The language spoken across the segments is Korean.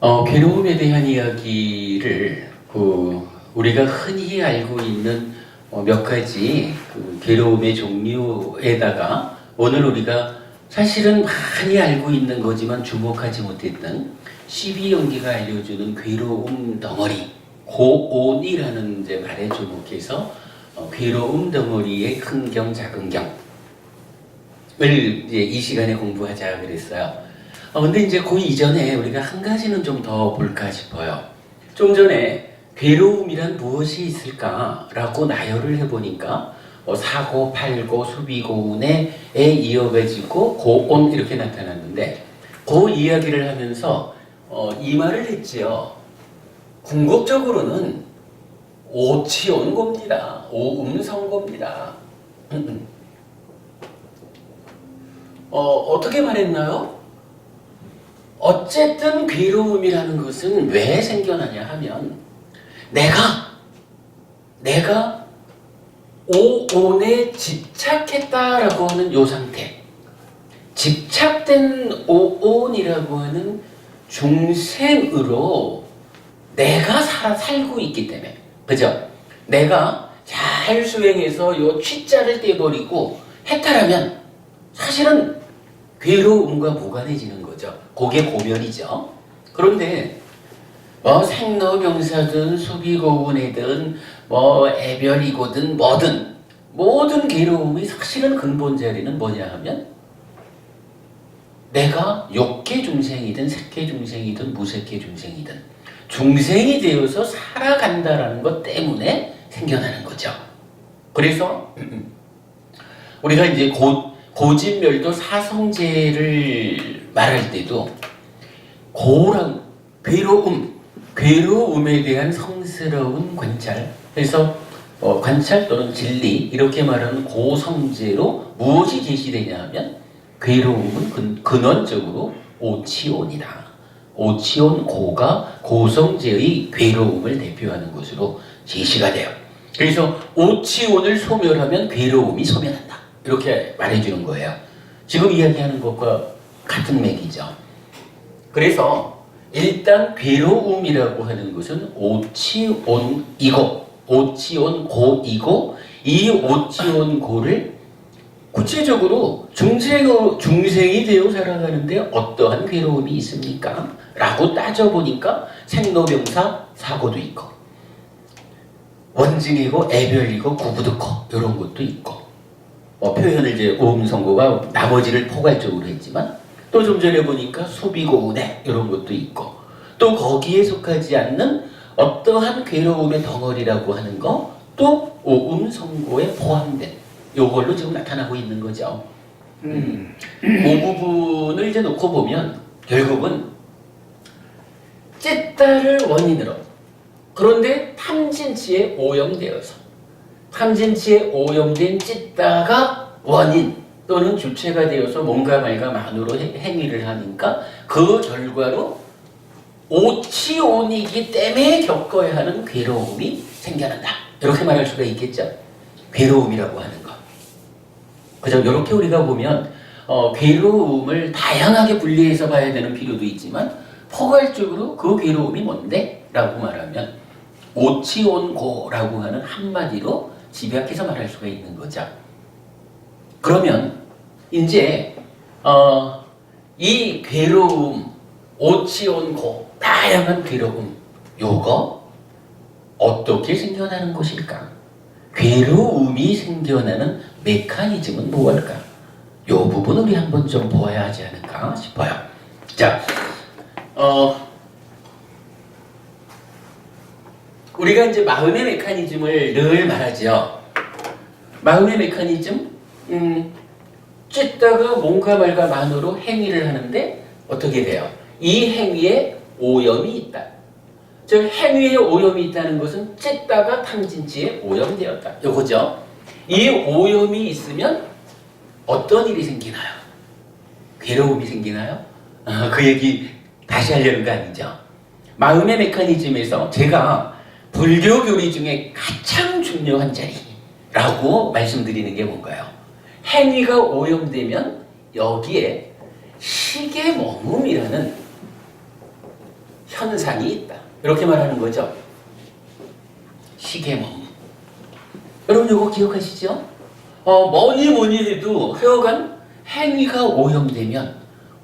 괴로움에 대한 이야기를 우리가 흔히 알고 있는 몇 가지 괴로움의 종류에다가 오늘 우리가 사실은 많이 알고 있는 거지만 주목하지 못했던 12연기가 알려주는 괴로움 덩어리 고온이라는 이제 말에 주목해서 괴로움 덩어리의 큰 경 작은 경을 이제 이 시간에 공부하자 그랬어요. 근데 이제 그 이전에 우리가 한 가지는 좀 더 볼까 싶어요. 좀 전에 괴로움이란 무엇이 있을까라고 나열을 해보니까 사고, 팔고, 수비, 고운에 이어가지고 고온 이렇게 나타났는데 그 이야기를 하면서 이 말을 했지요. 궁극적으로는 오치온 겁니다. 오음성 겁니다. 어떻게 말했나요? 어쨌든 괴로움이라는 것은 왜 생겨나냐 하면 내가 오온에 집착했다라고 하는 요 상태, 집착된 오온이라고 하는 중생으로 내가 살고 있기 때문에, 그죠? 내가 잘 수행해서 요 취자를 떼버리고 해탈하면 사실은 괴로움과 무관해지는 거죠. 그게 고면이죠. 그런데 생로병사든 수비고운이든 애별이고든 뭐든 모든 괴로움이 사실은 근본 자리는 뭐냐 하면 내가 욕계 중생이든 색계 중생이든 무색계 중생이든 중생이 되어서 살아간다라는 것 때문에 생겨나는 거죠. 그래서 우리가 이제 고진멸도 사성제를 말할 때도 괴로움에 대한 성스러운 관찰, 그래서 관찰 또는 진리 이렇게 말하는 고성제로 무엇이 제시되냐 하면 괴로움은 근원적으로 오치온이다. 오치온 고가 고성제의 괴로움을 대표하는 것으로 제시가 돼요. 그래서 오치온을 소멸하면 괴로움이 소멸한다. 이렇게 말해주는 거예요. 지금 이야기하는 것과 같은 맥이죠. 그래서 일단 괴로움이라고 하는 것은 오치온이고 오치온고이고 이 오치온고를 구체적으로 중생이 되어 살아가는데 어떠한 괴로움이 있습니까? 라고 따져보니까 생로병사 사고도 있고 원증이고 애별이고 구부득고 이런 것도 있고 표현을 이제 오음성고가 나머지를 포괄적으로 했지만 또 좀 전에 보니까 수비고운해 이런 것도 있고 또 거기에 속하지 않는 어떠한 괴로움의 덩어리라고 하는 거 또 오음성고에 포함된 요걸로 지금 나타나고 있는 거죠. 그 부분을 이제 놓고 보면 결국은 찢다를 원인으로 그런데 탐진치에 오염되어서 탐진치에 오염된 찢다가 원인 또는 주체가 되어서 뭔가 말과 만으로 행위를 하니까 그 결과로 오치온이기 때문에 겪어야 하는 괴로움이 생겨난다. 이렇게 말할 수가 있겠죠. 괴로움이라고 하는 것. 그죠? 이렇게 우리가 보면 괴로움을 다양하게 분리해서 봐야 되는 필요도 있지만 포괄적으로 그 괴로움이 뭔데? 라고 말하면 오치온고라고 하는 한마디로 집약해서 말할 수가 있는 거죠. 그러면 이제 이 괴로움, 오치온고, 다양한 괴로움 요거 어떻게 생겨나는 것일까? 괴로움이 생겨나는 메커니즘은 무엇일까? 요 부분 우리 한번 좀 보아야 하지 않을까 싶어요. 자, 우리가 이제 마음의 메커니즘을 늘 말하죠. 마음의 메커니즘, 찢다가 뭔가 말과 만으로 행위를 하는데 어떻게 돼요? 이 행위에 오염이 있다. 즉 행위에 오염이 있다는 것은 찢다가 탐진치에 오염되었다. 요거죠. 이 오염이 있으면 어떤 일이 생기나요? 괴로움이 생기나요? 그 얘기 다시 하려는 거 아니죠. 마음의 메커니즘에서 제가 불교 교리 중에 가장 중요한 자리라고 말씀드리는 게 뭔가요? 행위가 오염되면 여기에 식의 머금이라는 현상이 있다. 이렇게 말하는 거죠. 시계 머문. 여러분 이거 기억하시죠? 뭐니 해도 하여간 행위가 오염되면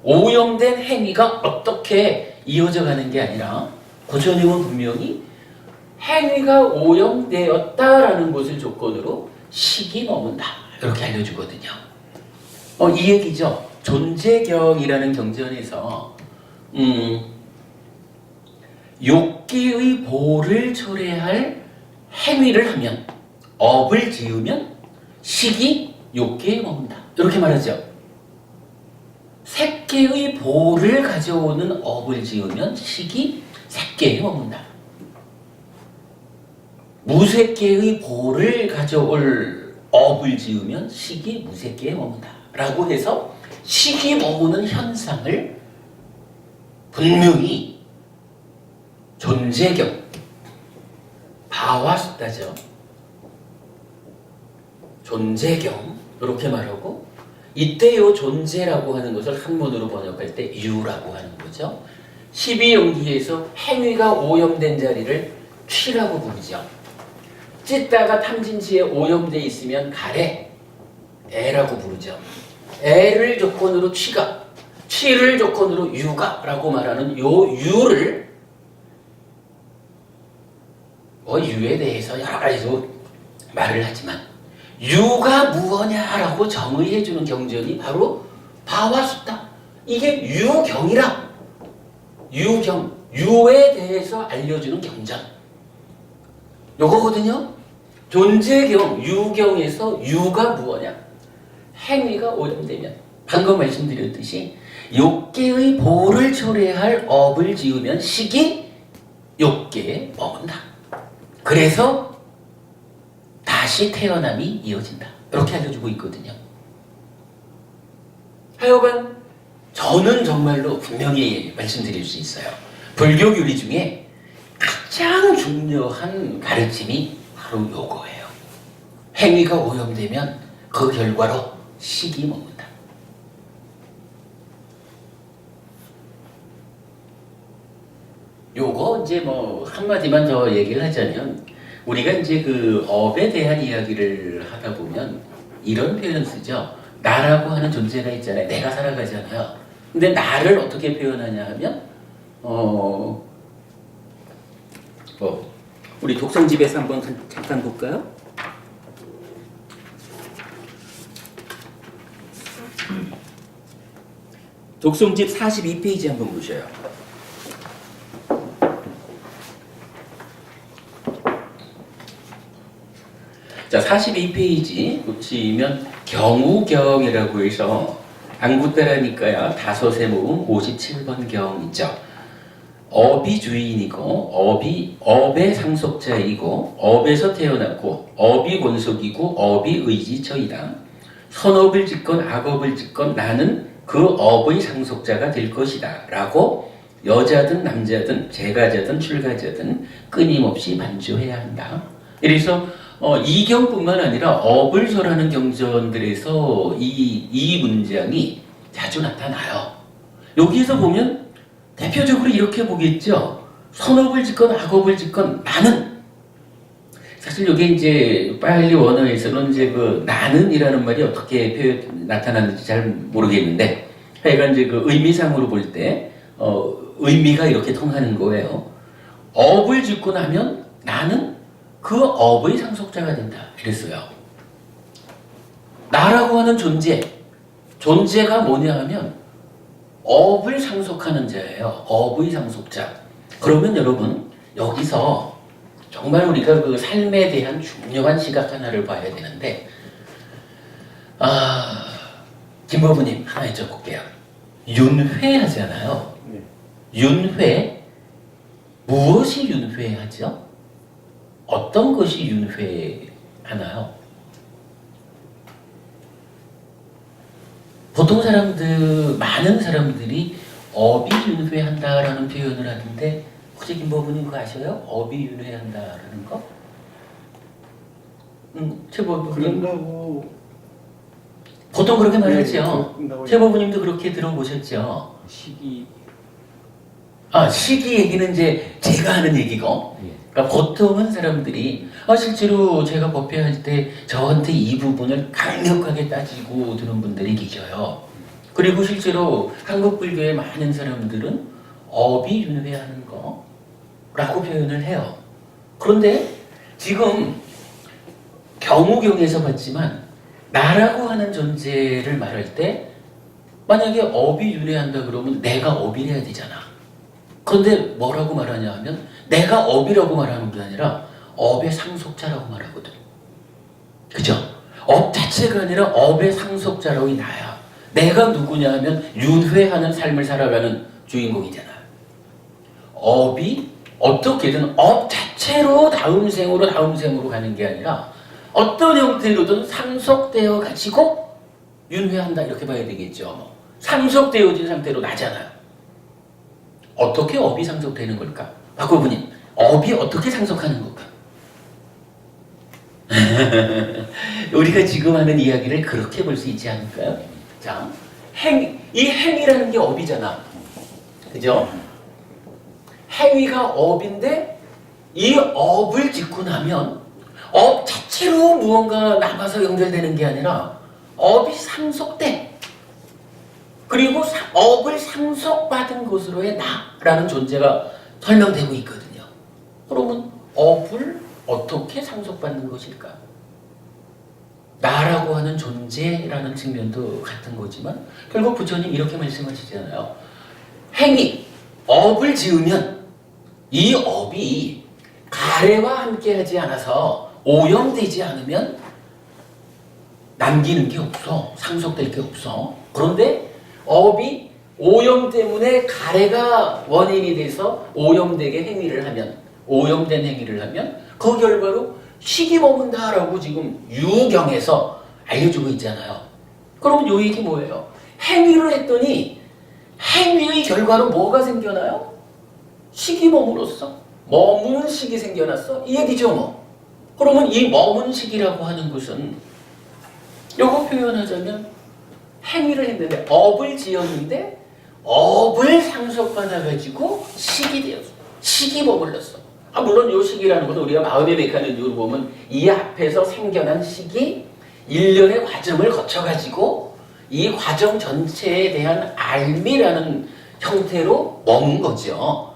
오염된 행위가 어떻게 이어져 가는 게 아니라 고전임은 분명히 행위가 오염되었다라는 것을 조건으로 식이 머문다. 이렇게 알려주거든요. 이 얘기죠. 존재경이라는 경전에서 욕기의 보를 초래할 행위를 하면 업을 지으면 식이 욕기에 머문다. 이렇게 말하죠. 색계의 보를 가져오는 업을 지으면 식이 색계에 머문다. 무색계의 보를 가져올 업을 지으면 식이 무색계에 머문다. 라고 해서 식이 머무는 현상을 분명히 존재경, 바와숫다죠. 존재경 이렇게 말하고 이때 요 존재라고 하는 것을 한문으로 번역할 때 유라고 하는 거죠. 12용기에서 행위가 오염된 자리를 취라고 부르죠. 찢다가 탐진치에 오염돼 있으면 가래, 애라고 부르죠. 애를 조건으로 취가, 취를 조건으로 유가라고 말하는 요 유를 유에 대해서 여러 가지로 말을 하지만 유가 무엇냐라고 정의해주는 경전이 바로 바와숫다. 이게 유경이라. 유경, 유에 대해서 알려주는 경전. 요거거든요. 존재경, 유경에서 유가 무엇냐? 행위가 오염되면 방금 말씀드렸듯이 욕계의 보를 초래할 업을 지으면 식이 욕계에 머문다. 그래서 다시 태어남이 이어진다. 이렇게 알려주고 있거든요. 하여간 저는 정말로 분명히 말씀드릴 수 있어요. 불교 교리 중에 가장 중요한 가르침이 바로 요거예요. 행위가 오염되면 그 결과로 식이 머문다. 요거 이제 뭐 한마디만 더 얘기를 하자면 우리가 이제 그 업에 대한 이야기를 하다 보면 이런 표현 쓰죠. 나라고 하는 존재가 있잖아요. 내가 살아가잖아요. 근데 나를 어떻게 표현하냐 하면 우리 독성집에서 한번 잠깐 볼까요? 독성집 42페이지 한번 보셔요. 자, 42페이지 보시면 경우경이라고 해서 안구따라니까야 다섯의 모음 57번 경이죠. 업이 주인이고 업의 상속자이고 업에서 태어났고 업이 권속이고 업이 의지처이다. 선업을 짓건 악업을 짓건 나는 그 업의 상속자가 될 것이다 라고 여자든 남자든 재가자든 출가자든 끊임없이 반주해야 한다. 그래서 이 경뿐만 아니라 업을 설하는 경전들에서 이 문장이 자주 나타나요. 여기에서 보면 대표적으로 이렇게 보겠죠. 선업을 짓건 악업을 짓건 나는, 사실 이게 이제 빨리 원어에서는 이제 그 나는이라는 말이 어떻게 나타나는지 잘 모르겠는데 하여간 이제 그 의미상으로 볼 때 의미가 이렇게 통하는 거예요. 업을 짓고 나면 나는 그 업의 상속자가 된다. 이랬어요. 나라고 하는 존재가 뭐냐 하면 업을 상속하는 자예요. 업의 상속자. 그러면 여러분 여기서 정말 우리가 그 삶에 대한 중요한 시각 하나를 봐야 되는데 김법우님 하나 여쭤볼게요. 윤회하잖아요. 윤회 무엇이 윤회하죠? 어떤 것이 윤회하나요? 보통 많은 사람들이 업이 윤회한다라는 표현을 하는데 혹시 김법우님 그거 아셔요? 업이 윤회한다라는 거? 최법우님 그런다고 보통 그렇게 말하죠. 최법우님도 그렇게 들어보셨죠? 시기 시기 얘기는 이제 제가 하는 얘기고, 예. 그러니까 보통은 사람들이 실제로 제가 법회할 때 저한테 이 부분을 강력하게 따지고 드는 분들이 계셔요. 그리고 실제로 한국 불교의 많은 사람들은 업이 윤회하는 거라고 표현을 해요. 그런데 지금 경우경에서 봤지만 나라고 하는 존재를 말할 때 만약에 업이 윤회한다 그러면 내가 업이래야 되잖아. 그런데 뭐라고 말하냐 하면 내가 업이라고 말하는 게 아니라 업의 상속자라고 말하거든. 그죠? 업 자체가 아니라 업의 상속자라고 나야. 내가 누구냐 하면 윤회하는 삶을 살아가는 주인공이잖아. 업이 어떻게든 업 자체로 다음 생으로 가는 게 아니라 어떤 형태로든 상속되어 가지고 윤회한다 이렇게 봐야 되겠죠. 상속되어진 상태로 나잖아요. 어떻게 업이 상속되는 걸까? 박고부님, 업이 어떻게 상속하는 걸까? 우리가 지금 하는 이야기를 그렇게 볼 수 있지 않을까요? 자, 이 행위라는 게 업이잖아. 그죠? 행위가 업인데 이 업을 짓고 나면 업 자체로 무언가 남아서 연결되는 게 아니라 업이 상속돼. 그리고 업을 상속받은 것으로의 나라는 존재가 설명되고 있거든요. 그러면 업을 어떻게 상속받는 것일까? 나라고 하는 존재라는 측면도 같은 거지만 결국 부처님 이렇게 말씀하시잖아요. 행위, 업을 지으면 이 업이 가래와 함께하지 않아서 오염되지 않으면 남기는 게 없어. 상속될 게 없어. 그런데 업이 오염 때문에 가래가 원인이 돼서 오염된 행위를 하면 그 결과로 식이 머문다라고 지금 유경에서 알려주고 있잖아요. 그러면 요 얘기 뭐예요? 행위를 했더니 행위의 결과로 뭐가 생겨나요? 식이 머물었어. 머문 식이 생겨났어. 이 얘기죠 뭐. 그러면 이 머문 식이라고 하는 것은 요거 표현하자면 행위를 했는데 업을 지었는데 업을 상속받아가지고 식이 되었어. 식이 머물렀어. 물론 요 식이라는 것은 우리가 마음의 메커니즘으로 보면 이 앞에서 생겨난 식이 일련의 과정을 거쳐가지고 이 과정 전체에 대한 알미라는 형태로 머문 거죠.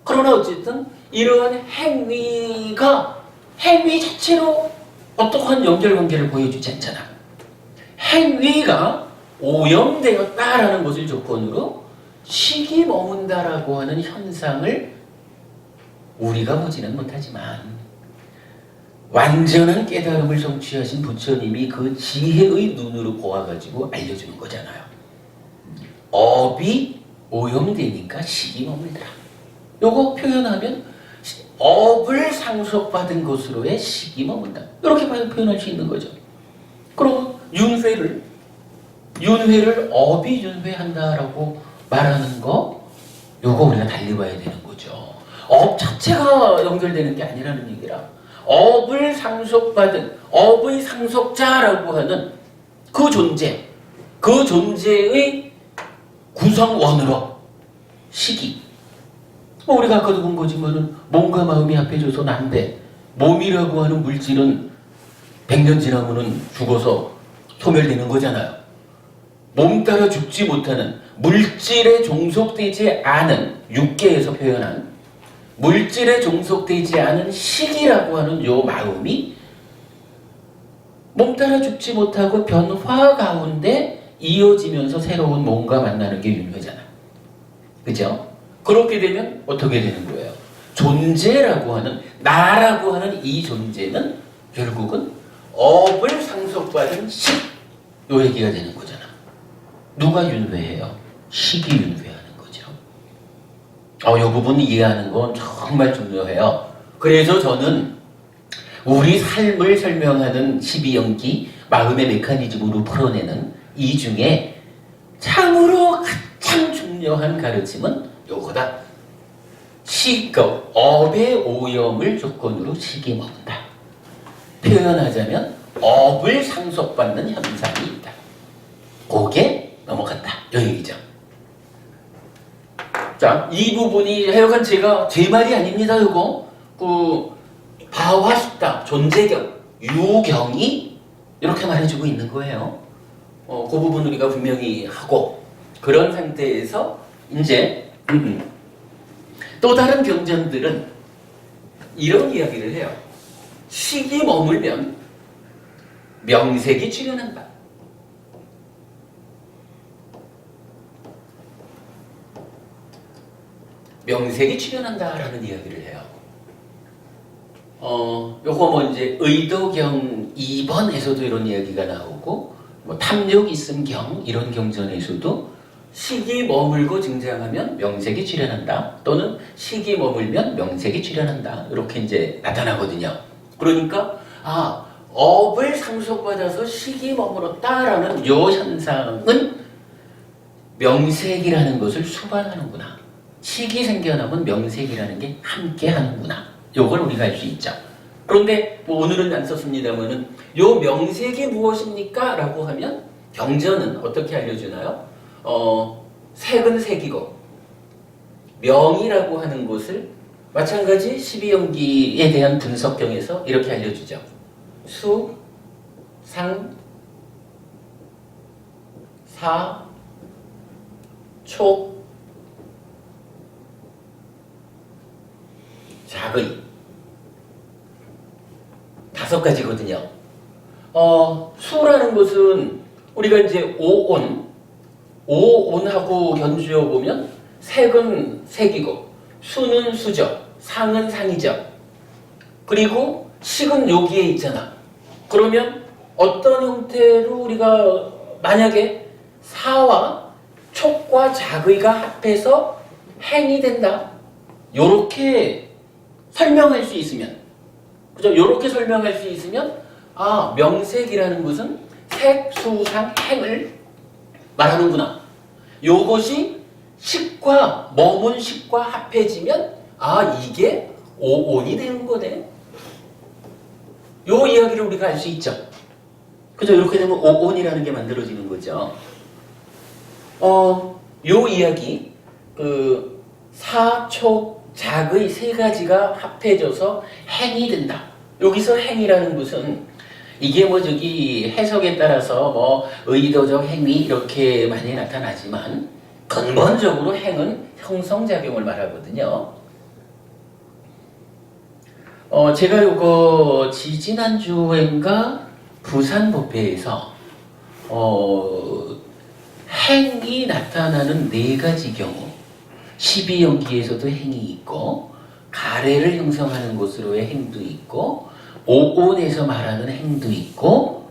그러나 어쨌든 이러한 행위가 행위 자체로 어떠한 연결관계를 보여주지 않잖아. 행위가 오염되었다라는 것을 조건으로 식이 머문다라고 하는 현상을 우리가 보지는 못하지만 완전한 깨달음을 성취하신 부처님이 그 지혜의 눈으로 보아가지고 알려주는 거잖아요. 업이 오염되니까 식이 머물더라. 요거 표현하면 업을 상속받은 것으로의 식이 머문다. 이렇게 표현할 수 있는 거죠. 그럼 윤회를 업이 윤회한다라고 말하는 거 요거 우리가 달리 봐야 되는 거죠. 업 자체가 연결되는 게 아니라는 얘기라. 업을 상속받은 업의 상속자라고 하는 그 존재의 구성원으로 식이. 우리가 아까도 본 거지만은 몸과 마음이 합해져서 난데 몸이라고 하는 물질은 100년 지나면은 죽어서 소멸되는 거잖아요. 몸 따라 죽지 못하는 물질에 종속되지 않은 육계에서 표현한 물질에 종속되지 않은 식이라고 하는 요 마음이 몸 따라 죽지 못하고 변화 가운데 이어지면서 새로운 몸과 만나는 게 윤회잖아. 그죠? 그렇게 되면 어떻게 되는 거예요? 존재라고 하는 나라고 하는 이 존재는 결국은 업을 상속받은 식, 요 얘기가 되는 거잖아. 누가 윤회해요? 식이 윤회하는 거죠. 요 부분 이해하는 건 정말 중요해요. 그래서 저는 우리 삶을 설명하는 12연기 마음의 메커니즘으로 풀어내는 이 중에 참으로 가장 중요한 가르침은 요거다. 업의 오염을 조건으로 식이 머문다. 표현하자면 업을 상속받는 현상이 있다. 그게 넘어갔다. 이 얘기죠. 자, 이 부분이 하여간 제가 제 말이 아닙니다. 이거 바화식다, 존재경, 유경이 이렇게 말해주고 있는 거예요. 그 부분 우리가 분명히 하고 그런 상태에서 이제 또 다른 경전들은 이런 이야기를 해요. 식이 머물면 명색이 출현한다. 명색이 출현한다라는 이야기를 해요. 요거 뭐 이제 의도경 2번에서도 이런 이야기가 나오고 뭐 탐욕 있음경 이런 경전에서도 식이 머물고 등장하면 명색이 출현한다. 또는 식이 머물면 명색이 출현한다. 이렇게 이제 나타나거든요. 그러니까 업을 상속받아서 식이 머물었다라는 요 현상은 명색이라는 것을 수반하는구나. 식이 생겨나면 명색이라는 게 함께 하는구나. 요걸 우리가 알 수 있죠. 그런데 뭐 오늘은 안 썼습니다만은 요 명색이 무엇입니까? 라고 하면 경전은 어떻게 알려주나요? 색은 색이고 명이라고 하는 것을 마찬가지 12연기에 대한 분석경에서 이렇게 알려주죠. 수, 상, 사, 촉, 작의 5가지거든요. 수라는 것은 우리가 이제 오온하고 견주어 보면 색은 색이고 수는 수죠. 상은 상이죠. 그리고 식은 여기에 있잖아. 그러면 어떤 형태로 우리가 만약에 사와 촉과 작의가 합해서 행이 된다. 요렇게 설명할 수 있으면, 그죠? 요렇게 설명할 수 있으면, 명색이라는 것은 색, 수, 상, 행을 말하는구나. 요것이 식과, 머문 식과 합해지면, 이게 오온이 되는 거네. 요 이야기를 우리가 알 수 있죠. 그죠? 이렇게 되면 오온이라는 게 만들어지는 거죠. 요 이야기, 사, 촉, 작의 3가지가 합해져서 행이 된다. 여기서 행이라는 것은 이게 뭐 해석에 따라서 뭐 의도적 행위 이렇게 많이 나타나지만 근본적으로 행은 형성작용을 말하거든요. 제가 요거 지지난주엔가 부산법회에서 행이 나타나는 4가지 경우 12연기에서도 행이 있고 가래를 형성하는 것으로의 행도 있고 오온에서 말하는 행도 있고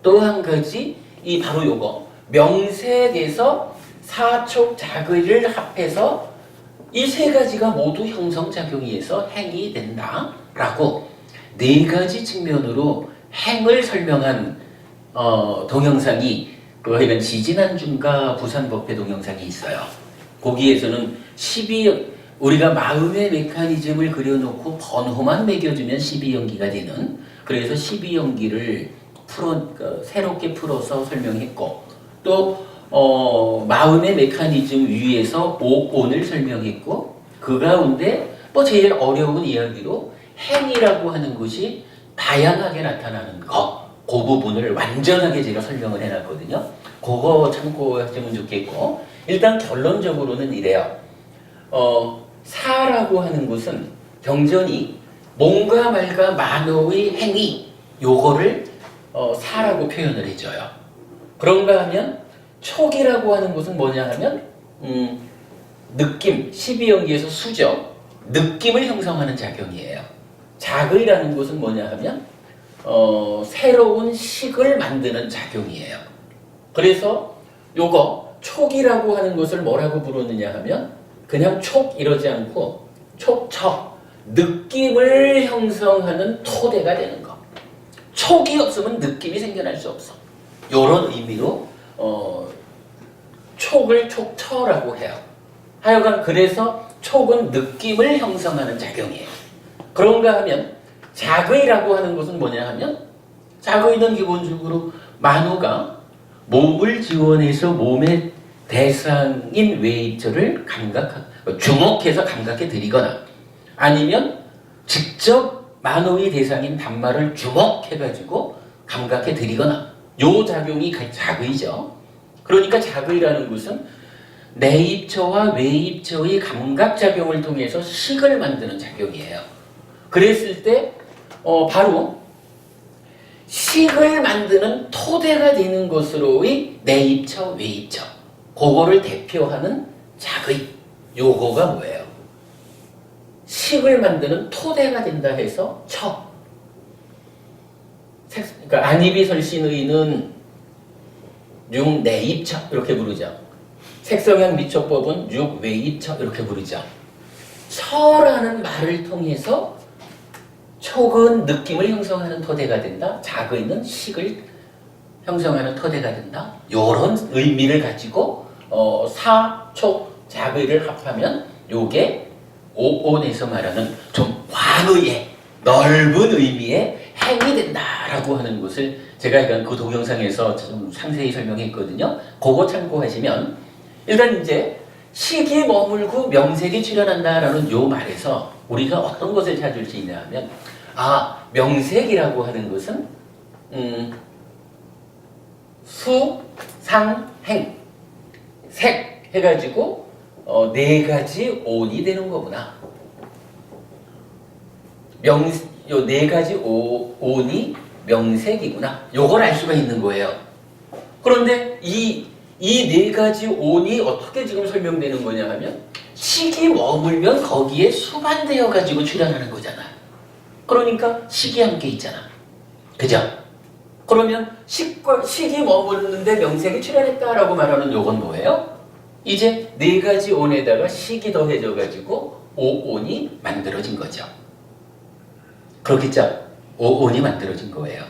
또 한 가지 바로 요거 명색에서 사촉 작의를 합해서 이 3가지가 모두 형성작용에서 행이 된다라고 4가지 측면으로 행을 설명한 동영상이 그거는 지지난주인가 부산법회 동영상이 있어요. 거기에서는 우리가 마음의 메커니즘을 그려놓고 번호만 매겨주면 12연기가 되는, 그래서 12연기를 새롭게 풀어서 설명했고, 또 마음의 메커니즘 위에서 오온을 설명했고, 그 가운데 제일 어려운 이야기로 행이라고 하는 것이 다양하게 나타나는 거, 그 부분을 완전하게 제가 설명을 해놨거든요. 그거 참고하시면 좋겠고, 일단 결론적으로는 이래요. 사라고 하는 것은 경전이 몸과 말과 만호의 행위, 요거를 사라고 표현을 해줘요. 그런가 하면 촉이라고 하는 것은 뭐냐 하면 느낌, 12연기에서 수죠. 느낌을 형성하는 작용이에요. 작의라는 것은 뭐냐 하면 새로운 식을 만드는 작용이에요. 그래서 요거 촉이라고 하는 것을 뭐라고 부르느냐 하면 그냥 촉 이러지 않고 촉척, 느낌을 형성하는 토대가 되는 거. 촉이 없으면 느낌이 생겨날 수 없어. 이런 의미로 촉을 촉처라고 해요. 하여간 그래서 촉은 느낌을 형성하는 작용이에요. 그런가 하면 작의라고 하는 것은 뭐냐 하면 작의는 기본적으로 만호가 몸을 지원해서 몸의 대상인 외입처를 주목해서 감각해 드리거나 아니면 직접 만호의 대상인 단말을 주목해가지고 감각해 드리거나 요 작용이 자의죠. 그러니까 자의라는 것은 내입처와 외입처의 감각작용을 통해서 식을 만드는 작용이에요. 그랬을 때 바로 식을 만드는 토대가 되는 것으로의 내입처, 외입처 그거를 대표하는 자의 요거가 뭐예요? 식을 만드는 토대가 된다 해서 처. 그러니까 안입이 설신의는 육내입처 이렇게 부르죠. 색성향 미처법은 육외입처 이렇게 부르죠. 처라는 말을 통해서 촉은 느낌을 형성하는 토대가 된다. 자의는 식을 형성하는 토대가 된다. 이런 의미를 가지고 사, 촉, 자의를 합하면 요게 오온에서 말하는 좀 광의의 넓은 의미의 행이 된다라고 하는 것을 제가 그 동영상에서 좀 상세히 설명했거든요. 그거 참고하시면 일단 이제 식이 머물고 명색이 출현한다라는 요 말에서 우리가 어떤 것을 찾을 수 있냐 하면 명색이라고 하는 것은 수, 상, 행, 색 해가지고 네 가지 온이 되는 거구나. 요 네 가지 온이 명색이구나. 요걸 알 수가 있는 거예요. 그런데 이 네 가지 온이 어떻게 지금 설명되는 거냐 하면 식이 머물면 거기에 수반되어 가지고 출현하는 거잖아. 그러니까 식이 함께 있잖아. 그죠? 그러면 식이 머무르는데 명색이 출현했다라고 말하는 요건 뭐예요? 이제 네 가지 온에다가 식이 더해져 가지고 오온이 만들어진 거죠. 그렇겠죠? 오온이 만들어진 거예요.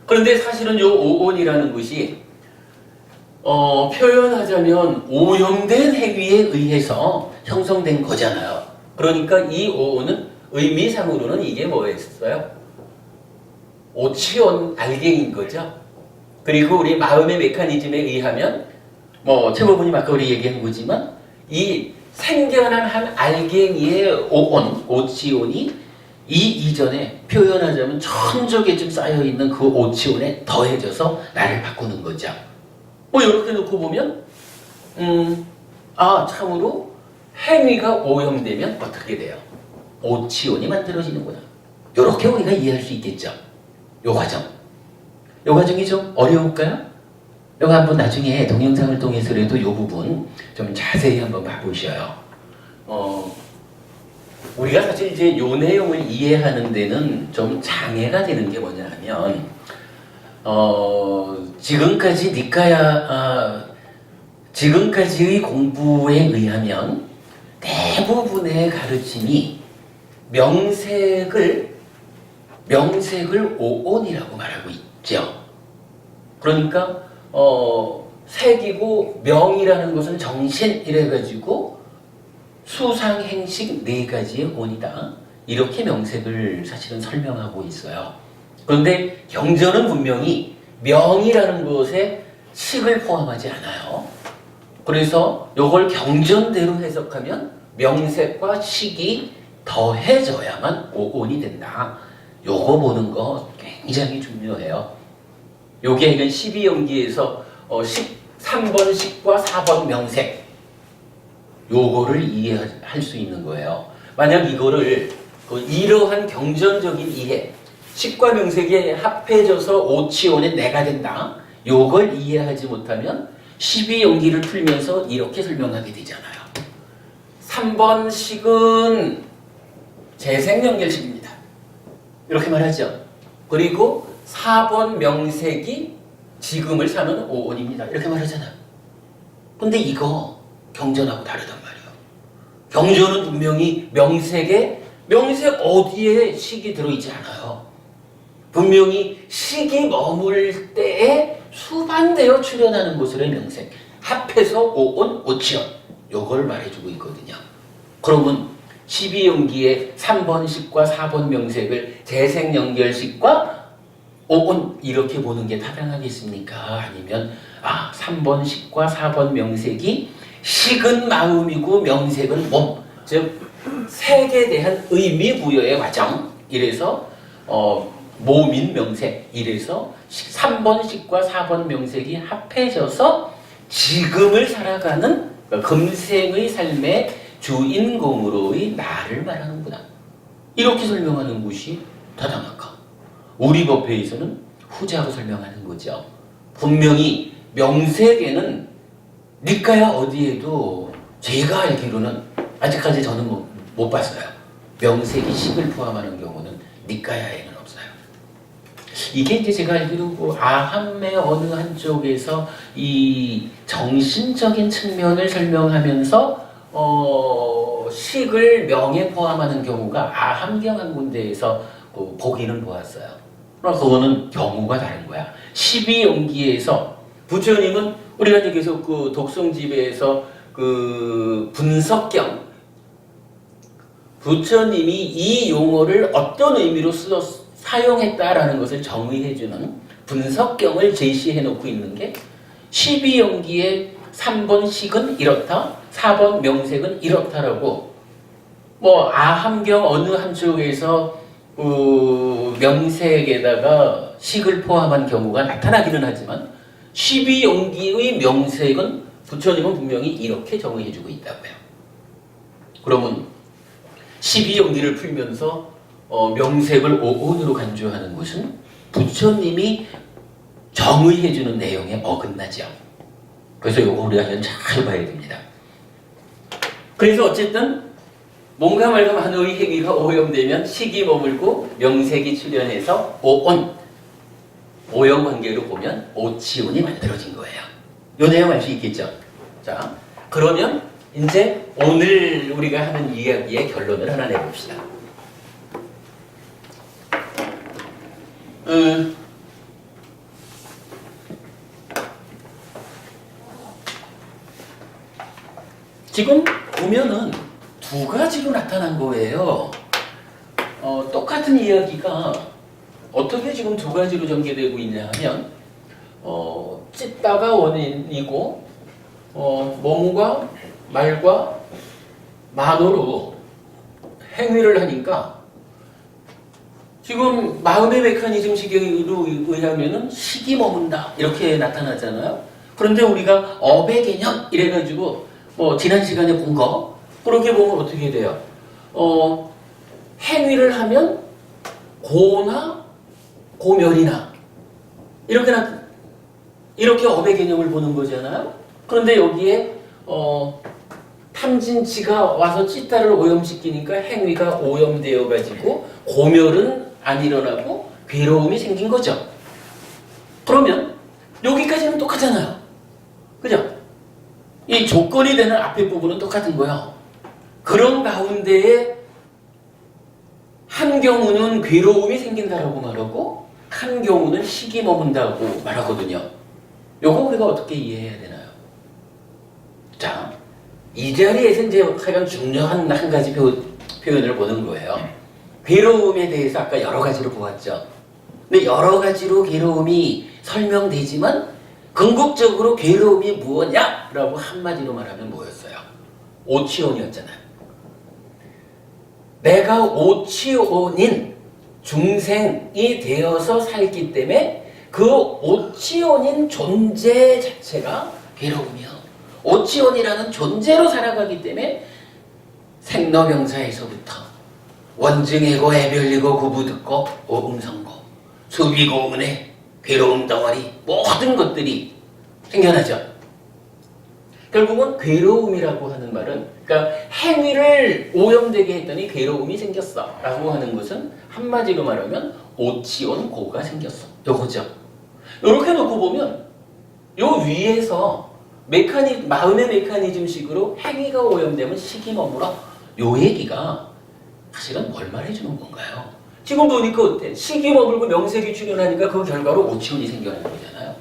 그런데 사실은 요 오온이라는 것이 표현하자면 오염된 행위에 의해서 형성된 거잖아요. 그러니까 이 오온은 의미상으로는 이게 뭐였어요? 오치온 알갱인 거죠. 그리고 우리 마음의 메커니즘에 의하면 최고분이 아까 우리 얘기한 거지만 이 생겨난 한 알갱이의 오온, 오치온이 이 이전에 표현하자면 천적에 좀 쌓여있는 그 오치온에 더해져서 나를 바꾸는 거죠. 이렇게 놓고 보면 참으로 행위가 오염되면 어떻게 돼요? 오치온이 만들어지는구나. 이렇게 우리가 이해할 수 있겠죠. 요 과정. 요 과정이 좀 어려울까요? 이거 한번 나중에 동영상을 통해서라도 요 부분 좀 자세히 한번 봐보셔요. 우리가 사실 이제 요 내용을 이해하는 데는 좀 장애가 되는 게 뭐냐 하면 지금까지의 공부에 의하면 대부분의 가르침이 명색을 오온이라고 말하고 있죠. 그러니까 색이고 명이라는 것은 정신 이래가지고 수상행식 네 가지의 온이다. 이렇게 명색을 사실은 설명하고 있어요. 그런데 경전은 분명히 명이라는 것에 식을 포함하지 않아요. 그래서 이걸 경전대로 해석하면 명색과 식이 더해져야만 오온이 된다. 요거 보는 거 굉장히 중요해요. 요게 이건 12연기에서 3번 식과 4번 명색 요거를 이해할 수 있는 거예요. 만약 이거를 이러한 경전적인 이해 식과 명색이 합해져서 오치온의 내가 된다. 요걸 이해하지 못하면 12연기를 풀면서 이렇게 설명하게 되잖아요. 3번 식은 재생연결식입니다. 이렇게 말하죠. 그리고 4번 명색이 지금을 사는 오온입니다. 이렇게 말하잖아요. 근데 이거 경전하고 다르단 말이에요. 경전은 분명히 명색 어디에 식이 들어있지 않아요. 분명히 식이 머물 때에 수반되어 출현하는 것으로의 명색 합해서 오온, 오치온 요걸 말해주고 있거든요. 그러면 12연기의 3번 식과 4번 명색을 재생연결식과 오온 이렇게 보는 게 타당하겠습니까? 아니면 3번 식과 4번 명색이 식은 마음이고 명색은 몸. 즉 색에 대한 의미 부여의 과정. 이래서 몸인 명색. 이래서 3번 식과 4번 명색이 합해져서 지금을 살아가는 금생의 삶의 주인공으로의 나를 말하는구나. 이렇게 설명하는 것이 타당할까? 우리 법회에서는 후자로 설명하는 거죠. 분명히 명색에는 니까야 어디에도 제가 알기로는 아직까지 저는 못 봤어요. 명색이 식을 포함하는 경우는 니까야에는 없어요. 이게 이제 제가 알기로 아함의 어느 한쪽에서 이 정신적인 측면을 설명하면서 식을 명에 포함하는 경우가 아함경 한 군데에서 보기는 보았어요. 그러나 그거는 경우가 다른 거야. 12연기에서 부처님은 우리가 이제 계속 그 독성집에서 그 분석경 부처님이 이 용어를 어떤 의미로 사용했다라는 것을 정의해주는 분석경을 제시해 놓고 있는 게 12연기의 3번 식은 이렇다, 4번 명색은 이렇다라고 아함경 어느 한쪽에서 명색에다가 식을 포함한 경우가 나타나기는 하지만 12연기의 명색은 부처님은 분명히 이렇게 정의해주고 있다고요. 그러면 12연기를 풀면서 명색을 오온으로 간주하는 것은 부처님이 정의해주는 내용에 어긋나죠. 그래서 이거 우리가 잘 봐야 됩니다. 그래서 어쨌든 뭔가 말고 하나의 행위가 오염되면 식이 머물고 명색이 출현해서 오온, 오염관계로 보면 오치온이 만들어진 거예요. 요 내용 알 수 있겠죠? 자, 그러면 이제 오늘 우리가 하는 이야기의 결론을 하나 내봅시다. 지금 보면은 두 가지로 나타난 거예요. 똑같은 이야기가 어떻게 지금 두 가지로 전개되고 있냐 하면 찢다가 원인이고 몸과 말과 만으로 행위를 하니까 지금 마음의 메커니즘식으로 의하면은 식이 머문다 이렇게 나타나잖아요. 그런데 우리가 업의 개념 이래가지고 지난 시간에 본 거 그렇게 보면 어떻게 돼요? 행위를 하면 고나 고멸이나 이렇게 업의 개념을 보는 거잖아요. 그런데 여기에 탐진치가 와서 찌따를 오염시키니까 행위가 오염되어 가지고 고멸은 안 일어나고 괴로움이 생긴 거죠. 그러면 여기까지는 똑같잖아요. 그죠? 이 조건이 되는 앞에 부분은 똑같은 거예요. 그런 가운데에 한 경우는 괴로움이 생긴다라고 말하고 한 경우는 식이 머문다고 말하거든요. 요거 우리가 어떻게 이해해야 되나요? 자, 이 자리에서 이제 가장 중요한 한 가지 표현을 보는 거예요. 괴로움에 대해서 아까 여러 가지로 보았죠. 근데 여러 가지로 괴로움이 설명되지만 궁극적으로 괴로움이 무엇냐라고 한마디로 말하면 뭐였어요? 오치온이었잖아요. 내가 오치온인 중생이 되어서 살기 때문에 그 오치온인 존재 자체가 괴로움이요. 오치온이라는 존재로 살아가기 때문에 생로병사에서부터 원증이고 애별리고 구부듣고 오음성고 수비고 은혜 괴로움 덩어리 모든 것들이 생겨나죠. 결국은 괴로움이라고 하는 말은 그러니까 행위를 오염되게 했더니 괴로움이 생겼어 라고 하는 것은 한마디로 말하면 오치온 고가 생겼어 요거죠. 이렇게 놓고 보면 요 위에서 마음의 메커니즘식으로 행위가 오염되면 식이 머물어 요 얘기가 사실은 뭘 말해주는 건가요? 지금 보니까 어때? 식이 머물고 명색이 출현하니까 그 결과로 오치온이 생겨나는 거잖아요.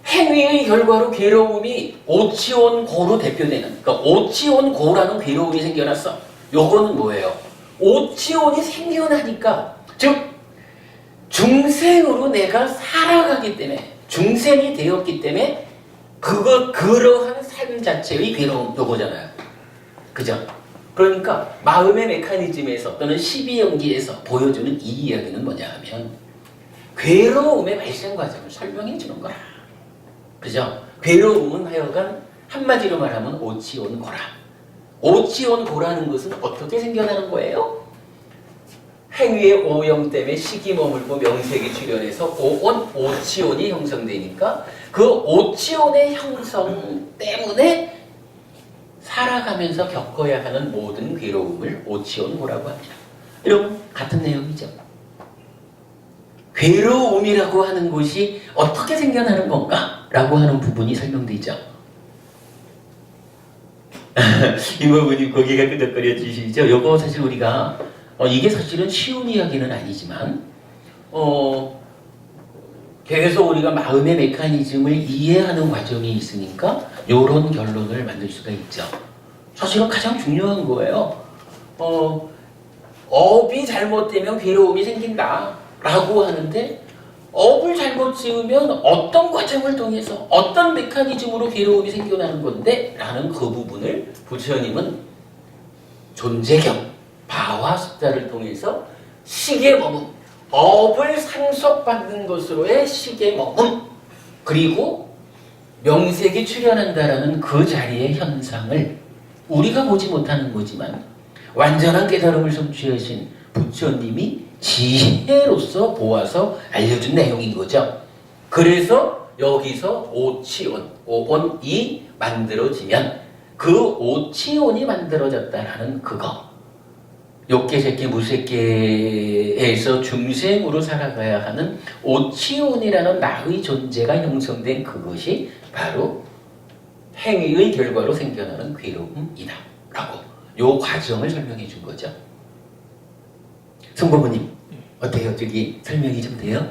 행위의 결과로 괴로움이 오치온고로 대표되는 그러니까 오치온고라는 괴로움이 생겨났어. 요거는 뭐예요? 오치온이 생겨나니까 즉 중생으로 내가 살아가기 때문에 중생이 되었기 때문에 그러한 삶 자체의 괴로움, 요거잖아요. 그죠? 그러니까 마음의 메커니즘에서 또는 12연기에서 보여주는 이 이야기는 뭐냐 하면 괴로움의 발생 과정을 설명해 주는 거라. 그죠? 괴로움은 하여간 한마디로 말하면 오치온 고라. 오치온 고라는 것은 어떻게 생겨나는 거예요? 행위의 오염 때문에 식이 머물고 명색이 출현해서 오치온이 형성되니까 그 오치온의 형성 때문에 살아가면서 겪어야 하는 모든 괴로움을 오치온고라고 합니다. 여러분 같은 내용이죠. 괴로움이라고 하는 것이 어떻게 생겨나는 건가? 라고 하는 부분이 설명되죠. 이모부님 고개가 끄덕거려지시죠? 요거 사실 우리가 이게 사실은 쉬운 이야기는 아니지만 계속 우리가 마음의 메커니즘을 이해하는 과정이 있으니까 요런 결론을 만들 수가 있죠. 사실은 가장 중요한 거예요. 업이 잘못되면 괴로움이 생긴다 라고 하는데 업을 잘못 지으면 어떤 과정을 통해서 어떤 메커니즘으로 괴로움이 생겨나는 건데 라는 그 부분을 부처님은 존재경, 바와 숫자를 통해서 식의 머문, 업을 상속받는 것으로의 식의 머문, 그리고 명색이 출현한다라는 그 자리의 현상을 우리가 보지 못하는 거지만 완전한 깨달음을 성취하신 부처님이 지혜로서 보아서 알려준 내용인 거죠. 그래서 여기서 오치온, 오온이 만들어지면 그 오치온이 만들어졌다라는 그거. 욕계, 새끼, 무새끼에서 중생으로 살아가야 하는 오치온이라는 나의 존재가 형성된 그것이 바로 행위의 결과로 생겨나는 괴로움이다 라고 요 과정을 설명해 준 거죠. 성부모님 어때요? 저기 설명이 좀 돼요?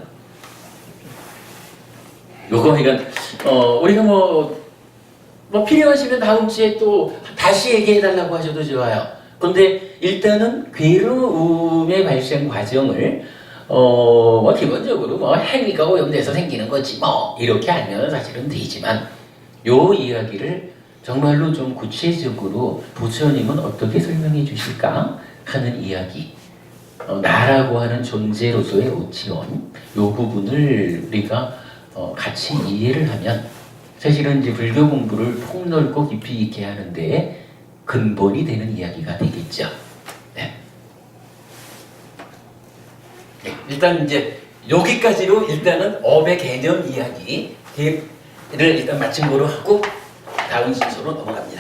요거 그러니까 우리가 뭐 필요하시면 다음 주에 또 다시 얘기해 달라고 하셔도 좋아요. 근데 일단은 괴로움의 발생 과정을 기본적으로 행위가 오염돼서 생기는 거지 이렇게 알면 사실은 되지만 요 이야기를 정말로 좀 구체적으로 부처님은 어떻게 설명해 주실까 하는 이야기, 나라고 하는 존재로서의 오치원 요 부분을 우리가 같이 이해를 하면 사실은 이제 불교 공부를 폭넓고 깊이 있게 하는데 근본이 되는 이야기가 되겠죠. 네. 네, 일단 이제 여기까지로 일단은 업의 개념 이야기를 일단 마친 거로 하고 다음 순서로 넘어갑니다.